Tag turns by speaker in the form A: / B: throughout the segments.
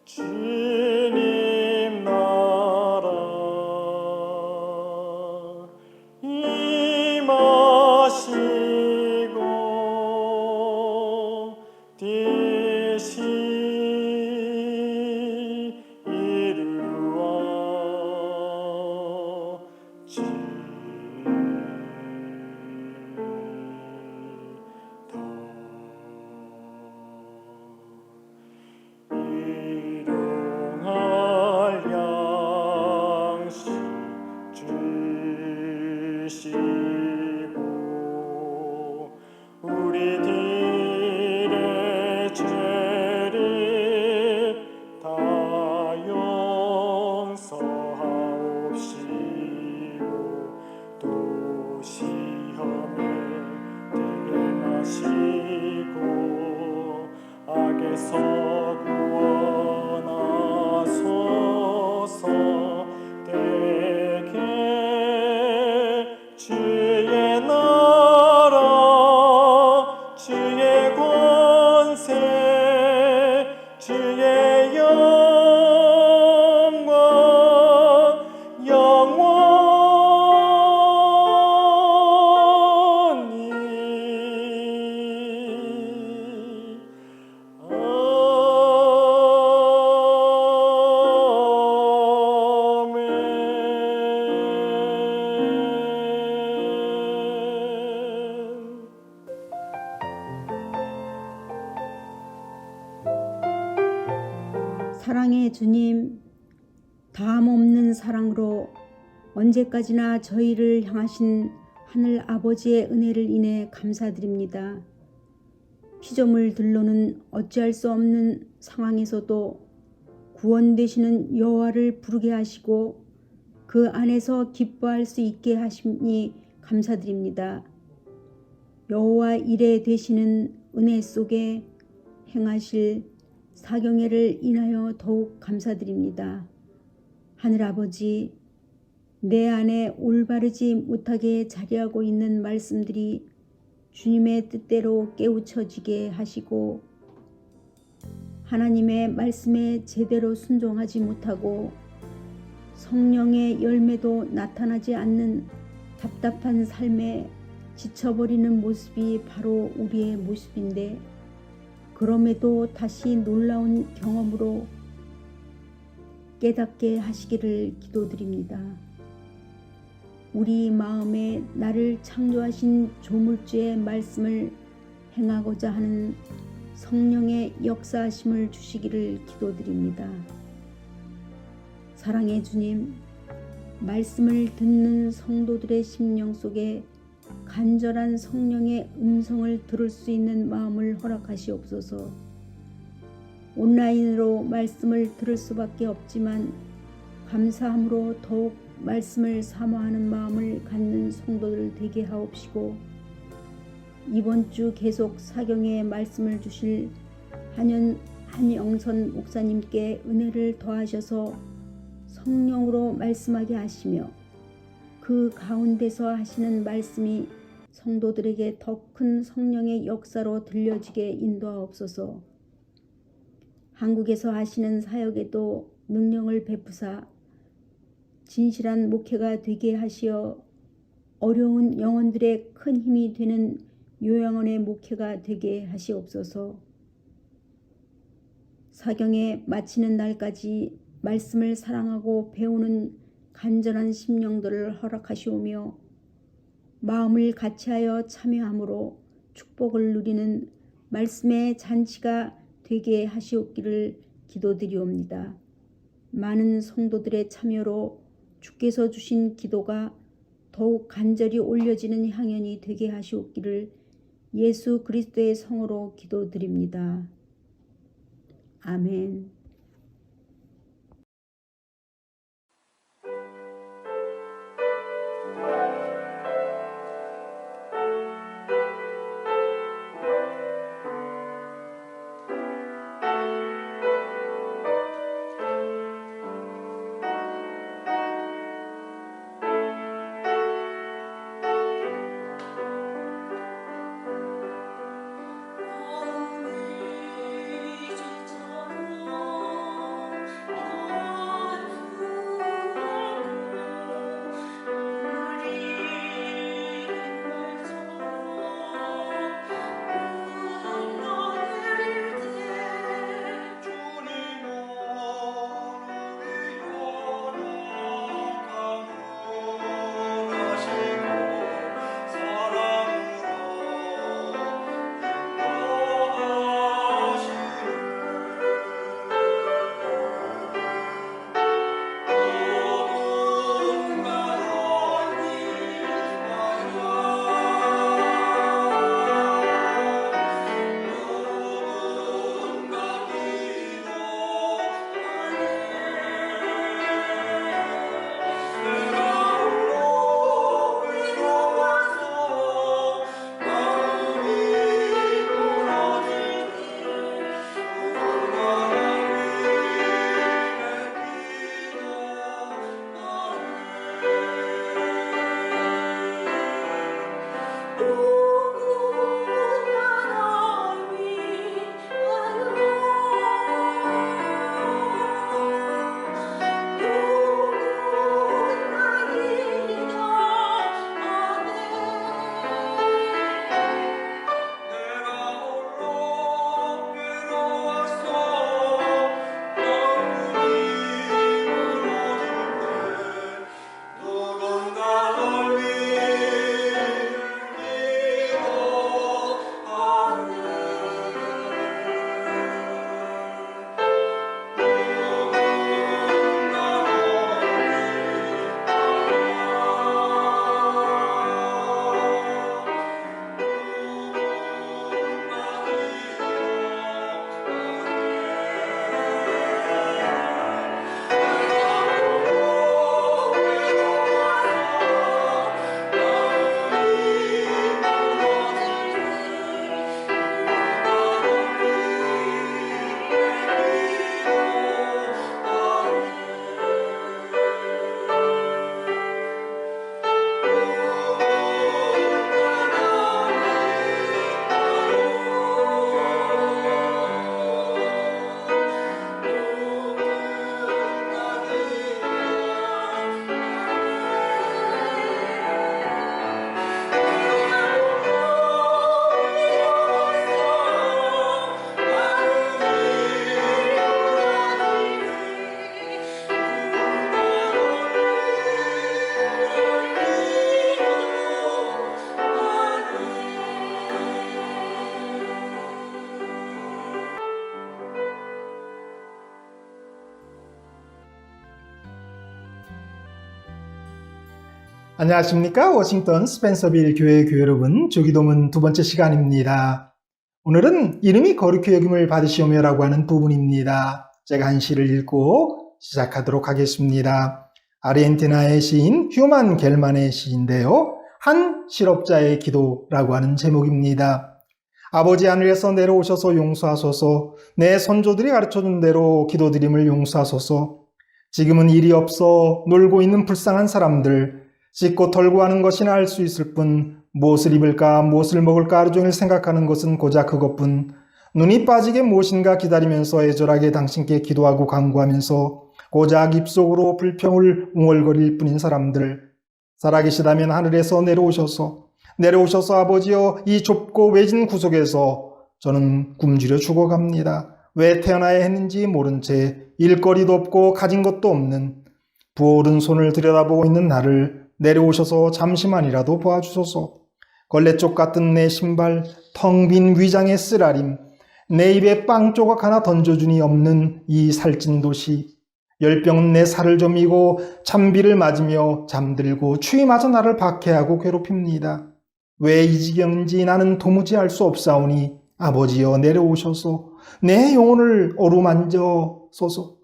A: 주님 나라 임하시고 뜻이 주시고 우리들의 죄를 다 용서하옵시고 또 시험에 들게 마시고 악에서 구원하소서. 주의 나라 주의 권세 주의 영광 영원히
B: 사랑의 주님, 다함없는 사랑으로 언제까지나 저희를 향하신 하늘 아버지의 은혜를 인해 감사드립니다. 피조물들로는 어찌할 수 없는 상황에서도 구원되시는 여호와를 부르게 하시고 그 안에서 기뻐할 수 있게 하시니 감사드립니다. 여호와 일에 되시는 은혜 속에 행하실 사경회를 인하여 더욱 감사드립니다. 하늘아버지, 내 안에 올바르지 못하게 자리하고 있는 말씀들이 주님의 뜻대로 깨우쳐지게 하시고 하나님의 말씀에 제대로 순종하지 못하고 성령의 열매도 나타나지 않는 답답한 삶에 지쳐버리는 모습이 바로 우리의 모습인데, 그럼에도 다시 놀라운 경험으로 깨닫게 하시기를 기도드립니다. 우리 마음에 나를 창조하신 조물주의 말씀을 행하고자 하는 성령의 역사하심을 주시기를 기도드립니다. 사랑의 주님, 말씀을 듣는 성도들의 심령 속에 간절한 성령의 음성을 들을 수 있는 마음을 허락하시옵소서. 온라인으로 말씀을 들을 수밖에 없지만 감사함으로 더욱 말씀을 사모하는 마음을 갖는 성도들 되게 하옵시고, 이번 주 계속 사경의 말씀을 주실 한영선 목사님께 은혜를 더하셔서 성령으로 말씀하게 하시며 그 가운데서 하시는 말씀이 성도들에게 더 큰 성령의 역사로 들려지게 인도하옵소서. 한국에서 하시는 사역에도 능력을 베푸사 진실한 목회가 되게 하시어 어려운 영혼들의 큰 힘이 되는 요양원의 목회가 되게 하시옵소서. 사경에 마치는 날까지 말씀을 사랑하고 배우는 간절한 심령들을 허락하시오며 마음을 같이하여 참여함으로 축복을 누리는 말씀의 잔치가 되게 하시옵기를 기도드리옵니다. 많은 성도들의 참여로 주께서 주신 기도가 더욱 간절히 올려지는 향연이 되게 하시옵기를 예수 그리스도의 성으로 기도드립니다. 아멘.
C: 안녕하십니까? 워싱턴 스펜서빌 교회 여러분, 주기도문 두 번째 시간입니다. 오늘은 이름이 거룩히 여김을 받으시오며라고 하는 부분입니다. 제가 한 시를 읽고 시작하도록 하겠습니다. 아르헨티나의 시인 휴만 겔만의 시인데요. 한 실업자의 기도라고 하는 제목입니다. 아버지 하늘에서 내려오셔서 용서하소서, 내 선조들이 가르쳐준 대로 기도드림을 용서하소서. 지금은 일이 없어 놀고 있는 불쌍한 사람들, 씻고 털고 하는 것이나 할 수 있을 뿐, 무엇을 입을까 무엇을 먹을까 하루 종일 생각하는 것은 고작 그것뿐. 눈이 빠지게 무엇인가 기다리면서 애절하게 당신께 기도하고 간구하면서 고작 입속으로 불평을 웅얼거릴 뿐인 사람들, 살아계시다면 하늘에서 내려오셔서 아버지여, 이 좁고 외진 구석에서 저는 굶주려 죽어갑니다. 왜 태어나야 했는지 모른 채 일거리도 없고 가진 것도 없는 부어오른 손을 들여다보고 있는 나를 내려오셔서 잠시만이라도 보아주소서. 걸레쪽 같은 내 신발, 텅 빈 위장의 쓰라림, 내 입에 빵 조각 하나 던져주니 없는 이 살찐 도시, 열병은 내 살을 저미고 찬비를 맞으며 잠들고 추위마저 나를 박해하고 괴롭힙니다. 왜 이 지경인지 나는 도무지 알 수 없사오니 아버지여, 내려오셔서 내 영혼을 어루만져소서.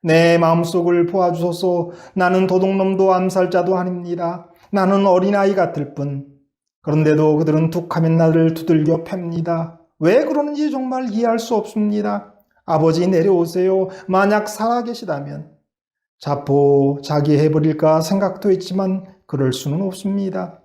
C: 내 마음속을 보아주소서. 나는 도둑놈도 암살자도 아닙니다. 나는 어린아이 같을 뿐. 그런데도 그들은 툭하면 나를 두들겨 팹니다. 왜 그러는지 정말 이해할 수 없습니다. 아버지, 내려오세요. 만약 살아계시다면. 자포자기해버릴까 생각도 했지만 그럴 수는 없습니다.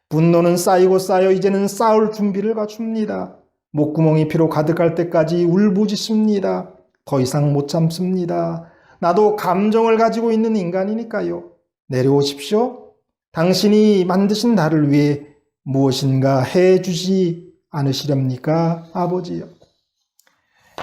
C: 분노는 쌓이고 쌓여 이제는 싸울 준비를 갖춥니다. 목구멍이 피로 가득할 때까지 울부짖습니다. 더 이상 못 참습니다. 나도 감정을 가지고 있는 인간이니까요. 내려오십시오. 당신이 만드신 나를 위해 무엇인가 해주지 않으시렵니까, 아버지요?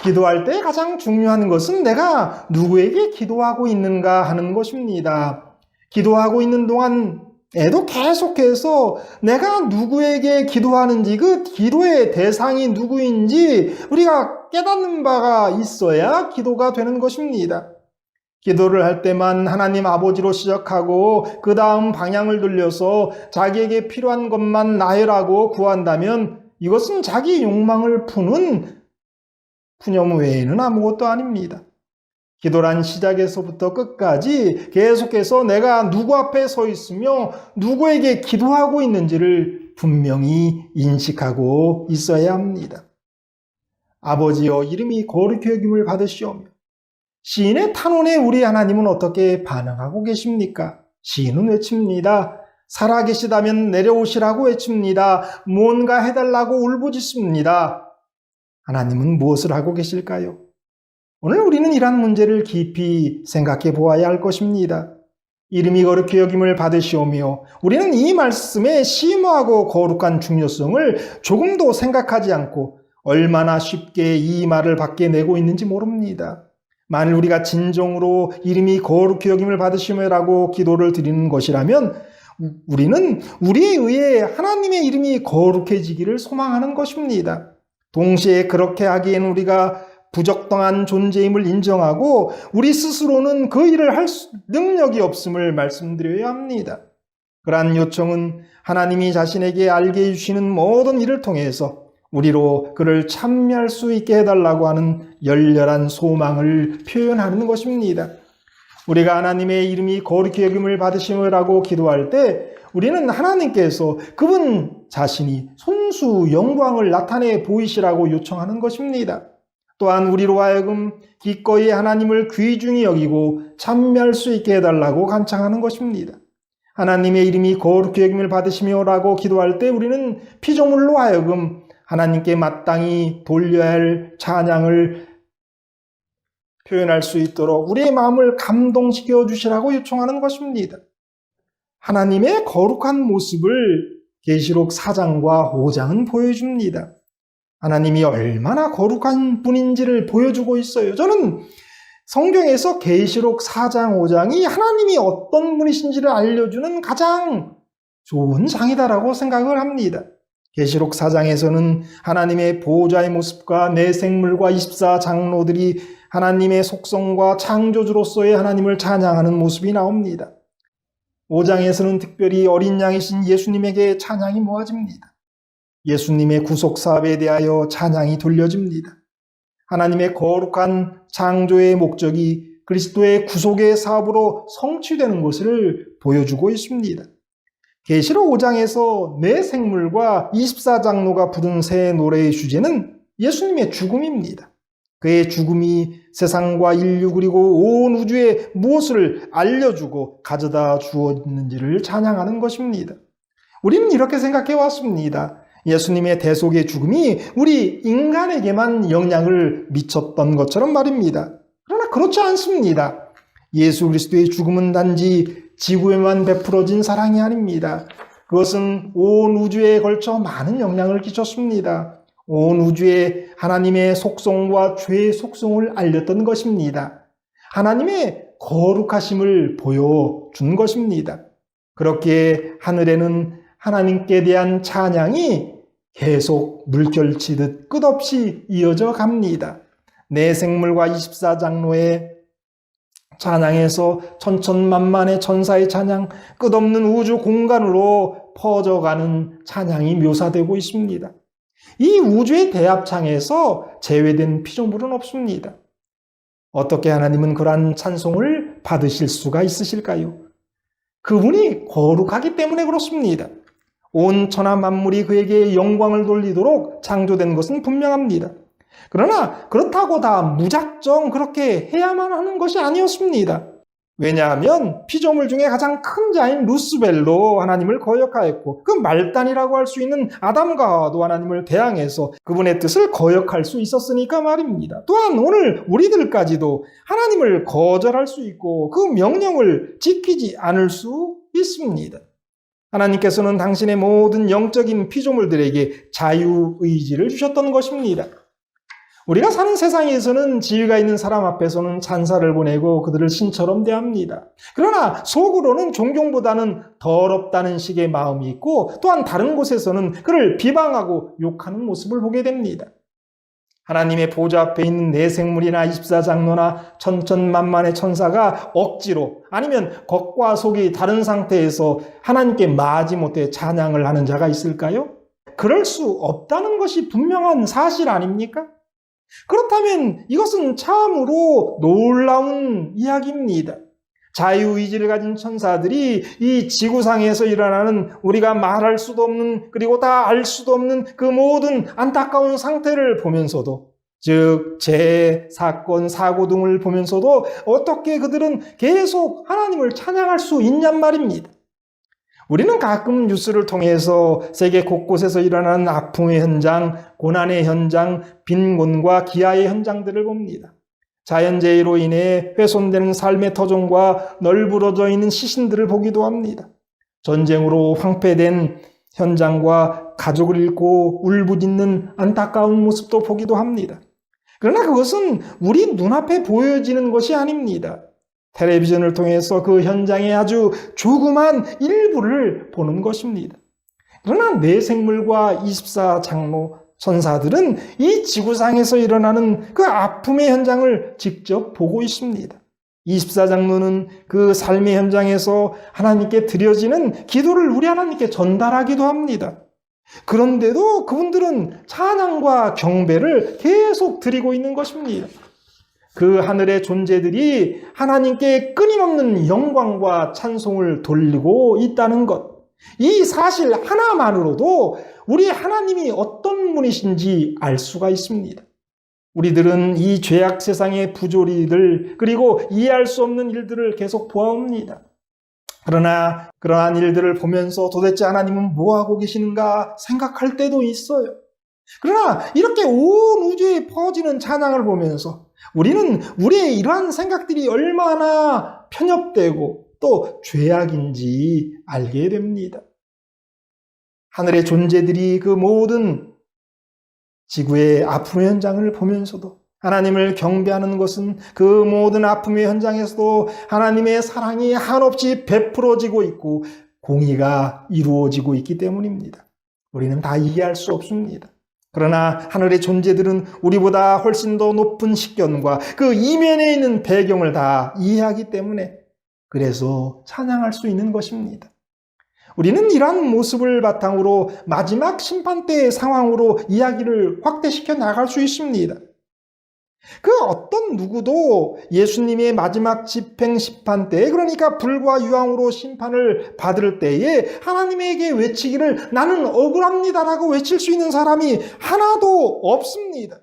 C: 기도할 때 가장 중요한 것은 내가 누구에게 기도하고 있는가 하는 것입니다. 기도하고 있는 동안에도 계속해서 내가 누구에게 기도하는지, 그 기도의 대상이 누구인지 우리가 깨닫는 바가 있어야 기도가 되는 것입니다. 기도를 할 때만 하나님 아버지로 시작하고 그 다음 방향을 돌려서 자기에게 필요한 것만 나열하고 구한다면 이것은 자기 욕망을 푸는 푸념 외에는 아무것도 아닙니다. 기도란 시작에서부터 끝까지 계속해서 내가 누구 앞에 서 있으며 누구에게 기도하고 있는지를 분명히 인식하고 있어야 합니다. 아버지여, 이름이 거룩히 여김을 받으시오며. 시인의 탄원에 우리 하나님은 어떻게 반응하고 계십니까? 시인은 외칩니다. 살아계시다면 내려오시라고 외칩니다. 뭔가 해달라고 울부짖습니다. 하나님은 무엇을 하고 계실까요? 오늘 우리는 이러한 문제를 깊이 생각해 보아야 할 것입니다. 이름이 거룩히 여김을 받으시오며, 우리는 이 말씀의 심오하고 거룩한 중요성을 조금도 생각하지 않고 얼마나 쉽게 이 말을 밖에 내고 있는지 모릅니다. 만일 우리가 진정으로 이름이 거룩히 여김을 받으시며라고 기도를 드리는 것이라면 우리는 우리에 의해 하나님의 이름이 거룩해지기를 소망하는 것입니다. 동시에 그렇게 하기엔 우리가 부적당한 존재임을 인정하고 우리 스스로는 그 일을 할 능력이 없음을 말씀드려야 합니다. 그러한 요청은 하나님이 자신에게 알게 해주시는 모든 일을 통해서 우리로 그를 참여할 수 있게 해달라고 하는 열렬한 소망을 표현하는 것입니다. 우리가 하나님의 이름이 거룩히 여김을 받으시며라고 기도할 때 우리는 하나님께서 그분 자신이 손수 영광을 나타내 보이시라고 요청하는 것입니다. 또한 우리로 하여금 기꺼이 하나님을 귀중히 여기고 참여할 수 있게 해달라고 간청하는 것입니다. 하나님의 이름이 거룩히 여김을 받으시며라고 기도할 때 우리는 피조물로 하여금 하나님께 마땅히 돌려야 할 찬양을 표현할 수 있도록 우리의 마음을 감동시켜 주시라고 요청하는 것입니다. 하나님의 거룩한 모습을 계시록 4장과 5장은 보여줍니다. 하나님이 얼마나 거룩한 분인지를 보여주고 있어요. 저는 성경에서 계시록 4장, 5장이 하나님이 어떤 분이신지를 알려주는 가장 좋은 장이다라고 생각을 합니다. 계시록 4장에서는 하나님의 보호자의 모습과 내생물과 24장로들이 하나님의 속성과 창조주로서의 하나님을 찬양하는 모습이 나옵니다. 5장에서는 특별히 어린 양이신 예수님에게 찬양이 모아집니다. 예수님의 구속 사업에 대하여 찬양이 돌려집니다. 하나님의 거룩한 창조의 목적이 그리스도의 구속의 사업으로 성취되는 것을 보여주고 있습니다. 계시록 5장에서 내 생물과 24장로가 부른 새 노래의 주제는 예수님의 죽음입니다. 그의 죽음이 세상과 인류 그리고 온 우주에 무엇을 알려주고 가져다 주었는지를 찬양하는 것입니다. 우리는 이렇게 생각해 왔습니다. 예수님의 대속의 죽음이 우리 인간에게만 영향을 미쳤던 것처럼 말입니다. 그러나 그렇지 않습니다. 예수 그리스도의 죽음은 단지 지구에만 베풀어진 사랑이 아닙니다. 그것은 온 우주에 걸쳐 많은 영향을 끼쳤습니다. 온 우주에 하나님의 속성과 죄의 속성을 알렸던 것입니다. 하나님의 거룩하심을 보여준 것입니다. 그렇게 하늘에는 하나님께 대한 찬양이 계속 물결치듯 끝없이 이어져 갑니다. 내 생물과 24장로의 찬양에서 천천만만의 천사의 찬양, 끝없는 우주 공간으로 퍼져가는 찬양이 묘사되고 있습니다. 이 우주의 대합창에서 제외된 피조물은 없습니다. 어떻게 하나님은 그러한 찬송을 받으실 수가 있으실까요? 그분이 거룩하기 때문에 그렇습니다. 온 천하 만물이 그에게 영광을 돌리도록 창조된 것은 분명합니다. 그러나 그렇다고 다 무작정 그렇게 해야만 하는 것이 아니었습니다. 왜냐하면 피조물 중에 가장 큰 자인 루스벨로 하나님을 거역하였고 그 말단이라고 할 수 있는 아담과도 하나님을 대항해서 그분의 뜻을 거역할 수 있었으니까 말입니다. 또한 오늘 우리들까지도 하나님을 거절할 수 있고 그 명령을 지키지 않을 수 있습니다. 하나님께서는 당신의 모든 영적인 피조물들에게 자유의지를 주셨던 것입니다. 우리가 사는 세상에서는 지위가 있는 사람 앞에서는 찬사를 보내고 그들을 신처럼 대합니다. 그러나 속으로는 존경보다는 더럽다는 식의 마음이 있고 또한 다른 곳에서는 그를 비방하고 욕하는 모습을 보게 됩니다. 하나님의 보좌 앞에 있는 내 생물이나 24장로나 천천만만의 천사가 억지로 아니면 겉과 속이 다른 상태에서 하나님께 마지못해 찬양을 하는 자가 있을까요? 그럴 수 없다는 것이 분명한 사실 아닙니까? 그렇다면 이것은 참으로 놀라운 이야기입니다. 자유의지를 가진 천사들이 이 지구상에서 일어나는 우리가 말할 수도 없는 그리고 다 알 수도 없는 그 모든 안타까운 상태를 보면서도 즉 재해, 사건, 사고 등을 보면서도 어떻게 그들은 계속 하나님을 찬양할 수 있냔 말입니다. 우리는 가끔 뉴스를 통해서 세계 곳곳에서 일어나는 아픔의 현장, 고난의 현장, 빈곤과 기아의 현장들을 봅니다. 자연재해로 인해 훼손되는 삶의 터전과 널브러져 있는 시신들을 보기도 합니다. 전쟁으로 황폐된 현장과 가족을 잃고 울부짖는 안타까운 모습도 보기도 합니다. 그러나 그것은 우리 눈앞에 보여지는 것이 아닙니다. 텔레비전을 통해서 그 현장의 아주 조그만 일부를 보는 것입니다. 그러나 내 생물과 24장로 천사들은 이 지구상에서 일어나는 그 아픔의 현장을 직접 보고 있습니다. 24장로는 그 삶의 현장에서 하나님께 드려지는 기도를 우리 하나님께 전달하기도 합니다. 그런데도 그분들은 찬양과 경배를 계속 드리고 있는 것입니다. 그 하늘의 존재들이 하나님께 끊임없는 영광과 찬송을 돌리고 있다는 것. 이 사실 하나만으로도 우리 하나님이 어떤 분이신지 알 수가 있습니다. 우리들은 이 죄악 세상의 부조리들 그리고 이해할 수 없는 일들을 계속 보아옵니다. 그러나 그러한 일들을 보면서 도대체 하나님은 뭐하고 계시는가 생각할 때도 있어요. 그러나 이렇게 온 우주에 퍼지는 찬양을 보면서 우리는 우리의 이러한 생각들이 얼마나 편협되고 또 죄악인지 알게 됩니다. 하늘의 존재들이 그 모든 지구의 아픔의 현장을 보면서도 하나님을 경배하는 것은 그 모든 아픔의 현장에서도 하나님의 사랑이 한없이 베풀어지고 있고 공의가 이루어지고 있기 때문입니다. 우리는 다 이해할 수 없습니다. 그러나 하늘의 존재들은 우리보다 훨씬 더 높은 식견과 그 이면에 있는 배경을 다 이해하기 때문에 그래서 찬양할 수 있는 것입니다. 우리는 이러한 모습을 바탕으로 마지막 심판 때의 상황으로 이야기를 확대시켜 나갈 수 있습니다. 그 어떤 누구도 예수님의 마지막 집행 심판 때, 그러니까 불과 유황으로 심판을 받을 때에 하나님에게 외치기를 나는 억울합니다라고 외칠 수 있는 사람이 하나도 없습니다.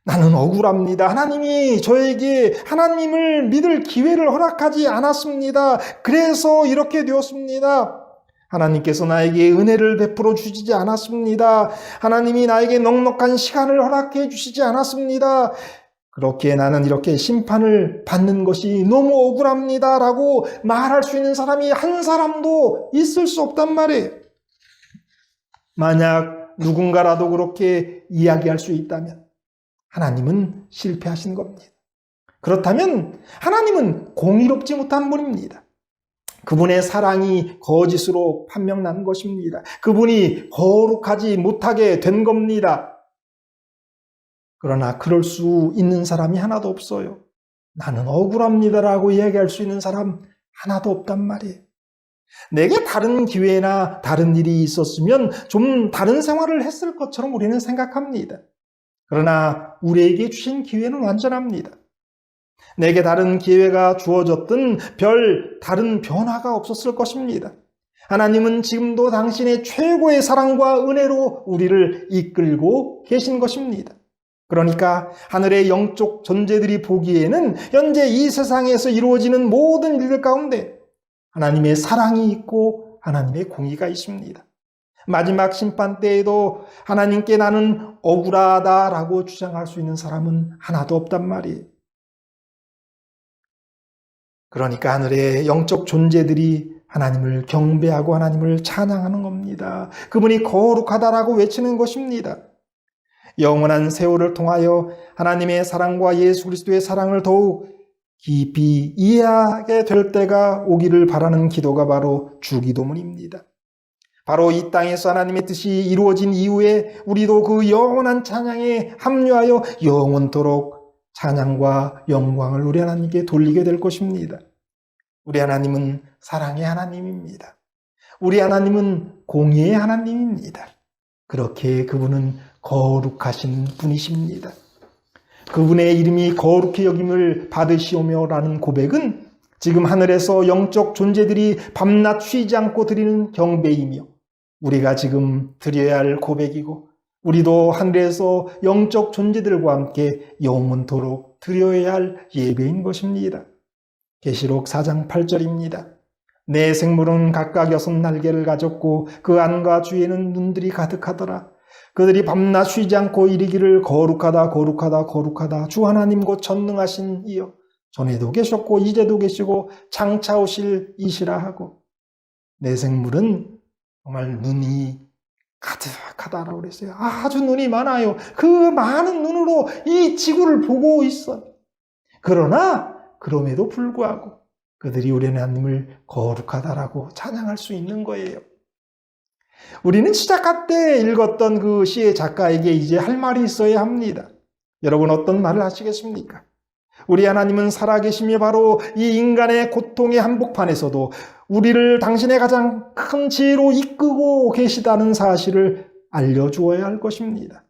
C: 나는 억울합니다. 하나님이 저에게 하나님을 믿을 기회를 허락하지 않았습니다. 그래서 이렇게 되었습니다. 하나님께서 나에게 은혜를 베풀어 주시지 않았습니다. 하나님이 나에게 넉넉한 시간을 허락해 주시지 않았습니다. 그렇게 나는 이렇게 심판을 받는 것이 너무 억울합니다 라고 말할 수 있는 사람이 한 사람도 있을 수 없단 말이에요. 만약 누군가라도 그렇게 이야기할 수 있다면 하나님은 실패하신 겁니다. 그렇다면 하나님은 공의롭지 못한 분입니다. 그분의 사랑이 거짓으로 판명난 것입니다. 그분이 거룩하지 못하게 된 겁니다. 그러나 그럴 수 있는 사람이 하나도 없어요. 나는 억울합니다라고 이야기할 수 있는 사람 하나도 없단 말이에요. 내게 다른 기회나 다른 일이 있었으면 좀 다른 생활을 했을 것처럼 우리는 생각합니다. 그러나 우리에게 주신 기회는 완전합니다. 내게 다른 기회가 주어졌든 별 다른 변화가 없었을 것입니다. 하나님은 지금도 당신의 최고의 사랑과 은혜로 우리를 이끌고 계신 것입니다. 그러니까 하늘의 영적 존재들이 보기에는 현재 이 세상에서 이루어지는 모든 일들 가운데 하나님의 사랑이 있고 하나님의 공의가 있습니다. 마지막 심판 때에도 하나님께 나는 억울하다라고 주장할 수 있는 사람은 하나도 없단 말이에요. 그러니까 하늘의 영적 존재들이 하나님을 경배하고 하나님을 찬양하는 겁니다. 그분이 거룩하다라고 외치는 것입니다. 영원한 세월을 통하여 하나님의 사랑과 예수 그리스도의 사랑을 더욱 깊이 이해하게 될 때가 오기를 바라는 기도가 바로 주기도문입니다. 바로 이 땅에서 하나님의 뜻이 이루어진 이후에 우리도 그 영원한 찬양에 합류하여 영원토록 찬양과 영광을 우리 하나님께 돌리게 될 것입니다. 우리 하나님은 사랑의 하나님입니다. 우리 하나님은 공의의 하나님입니다. 그렇게 그분은 거룩하신 분이십니다. 그분의 이름이 거룩히 여김을 받으시오며라는 고백은 지금 하늘에서 영적 존재들이 밤낮 쉬지 않고 드리는 경배이며 우리가 지금 드려야 할 고백이고 우리도 하늘에서 영적 존재들과 함께 영원토록 드려야 할 예배인 것입니다. 계시록 4장 8절입니다. 내 생물은 각각 6날개를 가졌고 그 안과 주에는 눈들이 가득하더라. 그들이 밤낮 쉬지 않고 이르기를 거룩하다 거룩하다 거룩하다 주 하나님 곧 전능하신 이여 전에도 계셨고 이제도 계시고 장차 오실 이시라 하고 내 생물은 정말 눈이 가득하다라고 그랬어요. 아주 눈이 많아요. 그 많은 눈으로 이 지구를 보고 있어요. 그러나 그럼에도 불구하고 그들이 우리 하나님을 거룩하다라고 찬양할 수 있는 거예요. 우리는 시작할 때 읽었던 그 시의 작가에게 이제 할 말이 있어야 합니다. 여러분 어떤 말을 하시겠습니까? 우리 하나님은 살아계시며 바로 이 인간의 고통의 한복판에서도 우리를 당신의 가장 큰 지혜로 이끌고 계시다는 사실을 알려주어야 할 것입니다.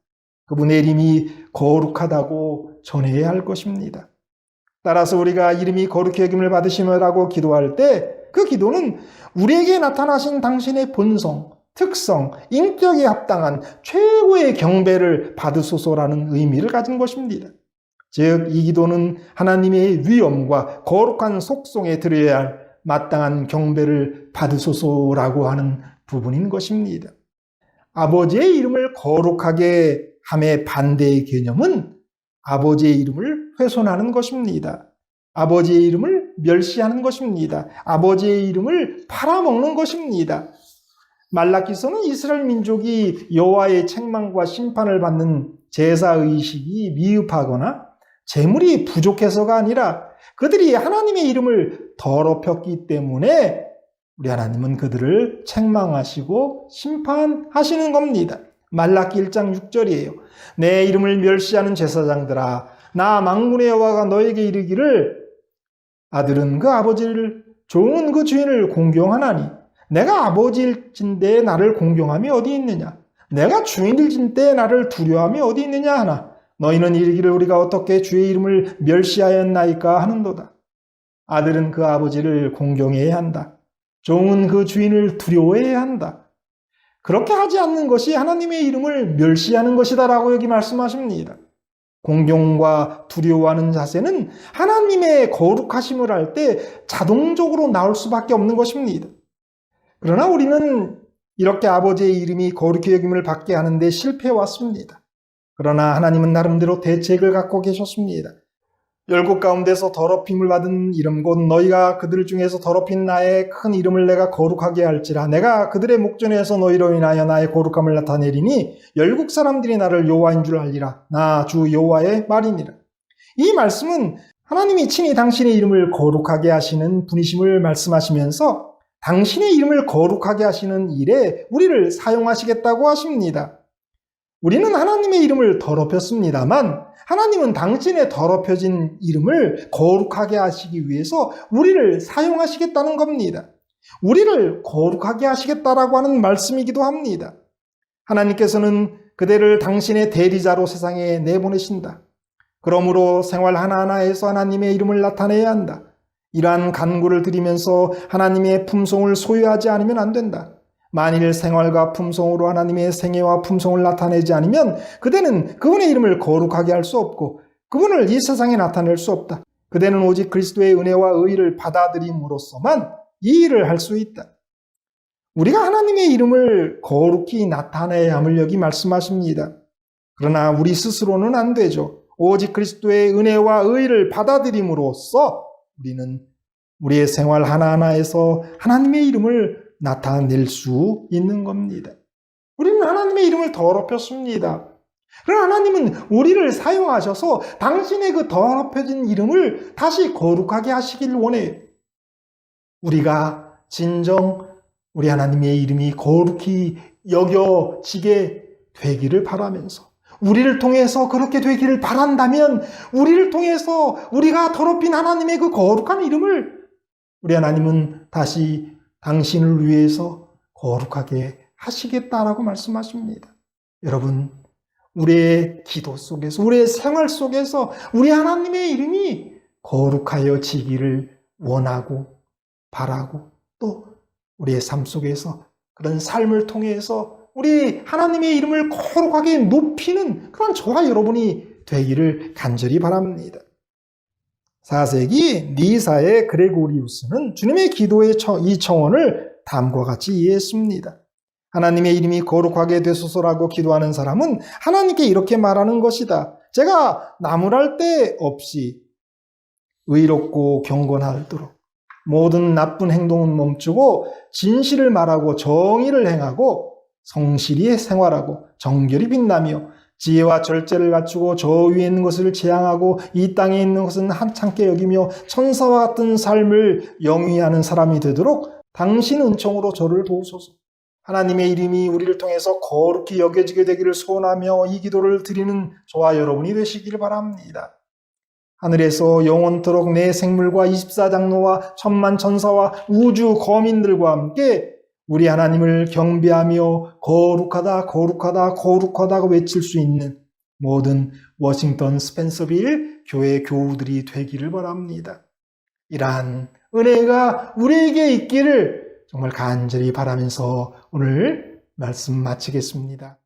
C: 그분의 이름이 거룩하다고 전해야 할 것입니다. 따라서 우리가 이름이 거룩히 여김을 받으시며라고 기도할 때 그 기도는 우리에게 나타나신 당신의 본성, 특성, 인격에 합당한 최고의 경배를 받으소서라는 의미를 가진 것입니다. 즉, 이 기도는 하나님의 위엄과 거룩한 속성에 드려야 할 마땅한 경배를 받으소서라고 하는 부분인 것입니다. 아버지의 이름을 거룩하게 함의 반대의 개념은 아버지의 이름을 훼손하는 것입니다. 아버지의 이름을 멸시하는 것입니다. 아버지의 이름을 팔아먹는 것입니다. 말라기서는 이스라엘 민족이 여호와의 책망과 심판을 받는 제사의식이 미흡하거나 재물이 부족해서가 아니라 그들이 하나님의 이름을 더럽혔기 때문에 우리 하나님은 그들을 책망하시고 심판하시는 겁니다. 말라기 1장 6절이에요. 내 이름을 멸시하는 제사장들아 나 만군의 여호와가 너에게 이르기를 아들은 그 아버지를 종은 그 주인을 공경하나니 내가 아버지일진데 나를 공경함이 어디 있느냐? 내가 주인일진데 나를 두려움이 어디 있느냐 하나 너희는 이르기를 우리가 어떻게 주의 이름을 멸시하였나이까 하는도다. 아들은 그 아버지를 공경해야 한다. 종은 그 주인을 두려워해야 한다. 그렇게 하지 않는 것이 하나님의 이름을 멸시하는 것이다라고 여기 말씀하십니다. 공경과 두려워하는 자세는 하나님의 거룩하심을 할 때 자동적으로 나올 수밖에 없는 것입니다. 그러나 우리는 이렇게 아버지의 이름이 거룩히 여김을 받게 하는데 실패해왔습니다. 그러나 하나님은 나름대로 대책을 갖고 계셨습니다. 열국 가운데서 더럽힘을 받은 이름 곧 너희가 그들 중에서 더럽힌 나의 큰 이름을 내가 거룩하게 할지라 내가 그들의 목전에서 너희로 인하여 나의 거룩함을 나타내리니 열국 사람들이 나를 여호와인 줄 알리라. 나 주 여호와의 말이니라. 이 말씀은 하나님이 친히 당신의 이름을 거룩하게 하시는 분이심을 말씀하시면서 당신의 이름을 거룩하게 하시는 일에 우리를 사용하시겠다고 하십니다. 우리는 하나님의 이름을 더럽혔습니다만 하나님은 당신의 더럽혀진 이름을 거룩하게 하시기 위해서 우리를 사용하시겠다는 겁니다. 우리를 거룩하게 하시겠다라고 하는 말씀이기도 합니다. 하나님께서는 그대를 당신의 대리자로 세상에 내보내신다. 그러므로 생활 하나하나에서 하나님의 이름을 나타내야 한다. 이러한 간구를 드리면서 하나님의 품성을 소유하지 않으면 안 된다. 만일 생활과 품성으로 하나님의 생애와 품성을 나타내지 않으면 그대는 그분의 이름을 거룩하게 할 수 없고 그분을 이 세상에 나타낼 수 없다. 그대는 오직 그리스도의 은혜와 의를 받아들임으로써만 이 일을 할 수 있다. 우리가 하나님의 이름을 거룩히 나타내야 함을 여기 말씀하십니다. 그러나 우리 스스로는 안 되죠. 오직 그리스도의 은혜와 의를 받아들임으로써 우리는 우리의 생활 하나하나에서 하나님의 이름을 나타낼 수 있는 겁니다. 우리는 하나님의 이름을 더럽혔습니다. 그러나 하나님은 우리를 사용하셔서 당신의 그 더럽혀진 이름을 다시 거룩하게 하시길 원해요. 우리가 진정 우리 하나님의 이름이 거룩히 여겨지게 되기를 바라면서 우리를 통해서 그렇게 되기를 바란다면 우리를 통해서 우리가 더럽힌 하나님의 그 거룩한 이름을 우리 하나님은 다시 당신을 위해서 거룩하게 하시겠다라고 말씀하십니다. 여러분, 우리의 기도 속에서 우리의 생활 속에서 우리 하나님의 이름이 거룩하여지기를 원하고 바라고 또 우리의 삶 속에서 그런 삶을 통해서 우리 하나님의 이름을 거룩하게 높이는 그런 저와 여러분이 되기를 간절히 바랍니다. 4세기 니사의 그레고리우스는 주님의 기도의 이 청원을 다음과 같이 이해했습니다. 하나님의 이름이 거룩하게 되소서라고 기도하는 사람은 하나님께 이렇게 말하는 것이다. 제가 나무랄 데 없이 의롭고 경건하도록 모든 나쁜 행동은 멈추고 진실을 말하고 정의를 행하고 성실히 생활하고 정결히 빛나며 지혜와 절제를 갖추고 저 위에 있는 것을 지향하고 이 땅에 있는 것은 한창게 여기며 천사와 같은 삶을 영위하는 사람이 되도록 당신 은총으로 저를 도우소서. 하나님의 이름이 우리를 통해서 거룩히 여겨지게 되기를 소원하며 이 기도를 드리는 저와 여러분이 되시기를 바랍니다. 하늘에서 영원토록 내 생물과 24장로와 천만 천사와 우주 거민들과 함께 우리 하나님을 경배하며 거룩하다 거룩하다 거룩하다고 외칠 수 있는 모든 워싱턴 스펜서빌 교회 교우들이 되기를 바랍니다. 이러한 은혜가 우리에게 있기를 정말 간절히 바라면서 오늘 말씀 마치겠습니다.